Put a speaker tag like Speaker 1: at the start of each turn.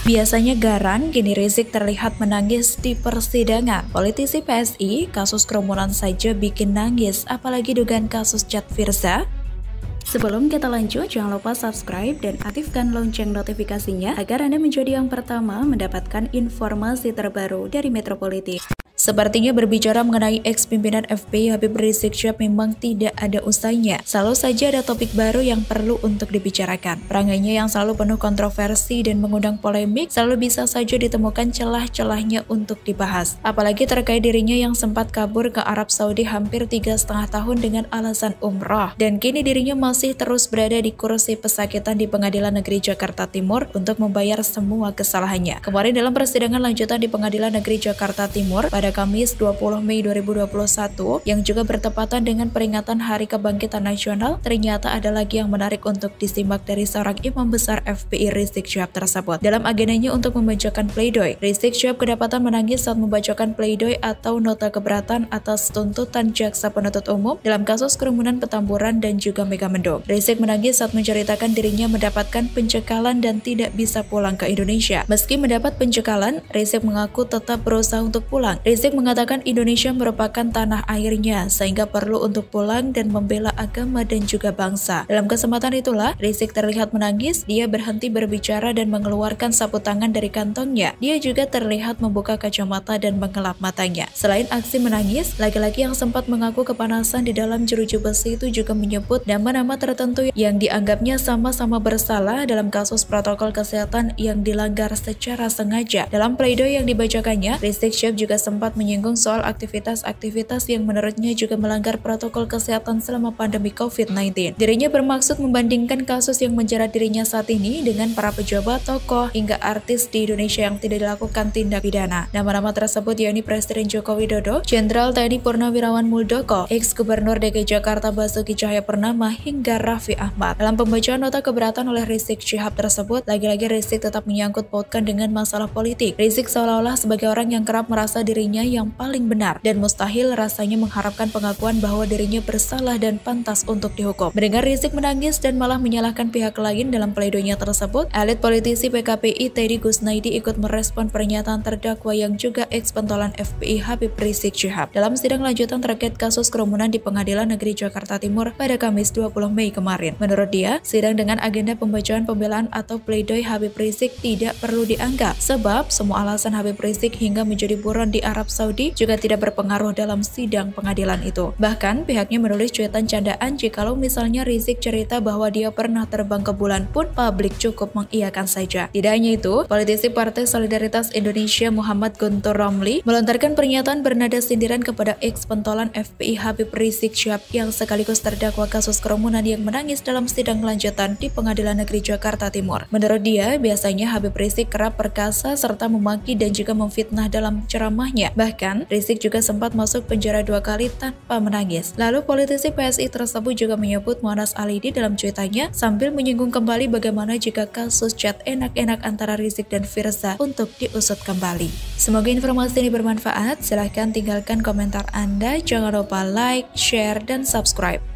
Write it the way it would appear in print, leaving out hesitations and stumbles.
Speaker 1: Biasanya garang, kini Rizik terlihat menangis di persidangan. Politisi PSI, kasus kerumunan saja bikin nangis, apalagi dugaan kasus chat Firza. Sebelum kita lanjut, jangan lupa subscribe dan aktifkan lonceng notifikasinya agar Anda menjadi yang pertama mendapatkan informasi terbaru dari Metropolitik. Sepertinya berbicara mengenai ex-pimpinan FPI Habib Rizik Syihab memang tidak ada usainya. Selalu saja ada topik baru yang perlu untuk dibicarakan. Perangainya yang selalu penuh kontroversi dan mengundang polemik selalu bisa saja ditemukan celah-celahnya untuk dibahas. Apalagi terkait dirinya yang sempat kabur ke Arab Saudi hampir 3,5 tahun dengan alasan umrah. Dan kini dirinya masih terus berada di kursi pesakitan di Pengadilan Negeri Jakarta Timur untuk membayar semua kesalahannya. Kemarin dalam persidangan lanjutan di Pengadilan Negeri Jakarta Timur pada Kamis 20 Mei 2021 yang juga bertepatan dengan peringatan Hari Kebangkitan Nasional, ternyata ada lagi yang menarik untuk disimak dari seorang imam besar FPI Rizik Syihab tersebut. Dalam agendanya untuk membacakan pleidoy, Rizik Syihab kedapatan menangis saat membacakan pleidoy atau nota keberatan atas tuntutan jaksa penuntut umum dalam kasus kerumunan Petamburan dan juga Megamendung. Rizik menangis saat menceritakan dirinya mendapatkan pencekalan dan tidak bisa pulang ke Indonesia. Meski mendapat pencekalan, Rizik mengaku tetap berusaha untuk pulang. Rizik mengatakan Indonesia merupakan tanah airnya sehingga perlu untuk pulang dan membela agama dan juga bangsa. Dalam kesempatan itulah Rizik terlihat menangis. Dia berhenti berbicara dan mengeluarkan sapu tangan dari kantongnya. Dia juga terlihat membuka kacamata dan mengelap matanya. Selain aksi menangis, laki-laki yang sempat mengaku kepanasan di dalam jeruji besi itu juga menyebut nama-nama tertentu yang dianggapnya sama-sama bersalah dalam kasus protokol kesehatan yang dilanggar secara sengaja. Dalam pleidoy yang dibacakannya, Rizik Syihab juga sempat menyinggung soal aktivitas-aktivitas yang menurutnya juga melanggar protokol kesehatan selama pandemi COVID-19. Dirinya bermaksud membandingkan kasus yang menjerat dirinya saat ini dengan para pejabat, tokoh, hingga artis di Indonesia yang tidak dilakukan tindak pidana. Nama-nama tersebut yakni Presiden Joko Widodo, Jenderal TNI Purnawirawan Muldoko, ex-Gubernur DKI Jakarta Basuki Cahayapurnama, hingga Raffi Ahmad. Dalam pembacaan nota keberatan oleh Rizik Syihab tersebut, lagi-lagi Rizik tetap menyangkut pautkan dengan masalah politik. Rizik seolah-olah sebagai orang yang kerap merasa dirinya yang paling benar dan mustahil rasanya mengharapkan pengakuan bahwa dirinya bersalah dan pantas untuk dihukum. Mendengar Rizik menangis dan malah menyalahkan pihak lain dalam pleidoynya tersebut, elit politisi PKPI Teddy Gusnaidi ikut merespon pernyataan terdakwa yang juga ex-pentolan FPI Habib Rizik Syihab dalam sidang lanjutan terkait kasus kerumunan di Pengadilan Negeri Jakarta Timur pada Kamis 20 Mei kemarin. Menurut dia, sidang dengan agenda pembacaan pembelaan atau pleidoy Habib Rizik tidak perlu dianggap sebab semua alasan Habib Rizik hingga menjadi buron di Arab Saudi juga tidak berpengaruh dalam sidang pengadilan itu. Bahkan pihaknya menulis cuitan candaan jikalau misalnya Rizik cerita bahwa dia pernah terbang ke bulan pun publik cukup mengiyakan saja. Tidak hanya itu, politisi Partai Solidaritas Indonesia Muhammad Guntur Romli melontarkan pernyataan bernada sindiran kepada ex-pentolan FPI Habib Rizik Syihab yang sekaligus terdakwa kasus kerumunan yang menangis dalam sidang lanjutan di Pengadilan Negeri Jakarta Timur. Menurut dia, biasanya Habib Rizik kerap perkasa serta memaki dan juga memfitnah dalam ceramahnya. Bahkan, Rizik juga sempat masuk penjara 2 kali tanpa menangis. Lalu politisi PSI tersebut juga menyebut Monas Alidi dalam cuitannya sambil menyinggung kembali bagaimana jika kasus chat enak-enak antara Rizik dan Firza untuk diusut kembali. Semoga informasi ini bermanfaat. Silahkan tinggalkan komentar Anda. Jangan lupa like, share, dan subscribe.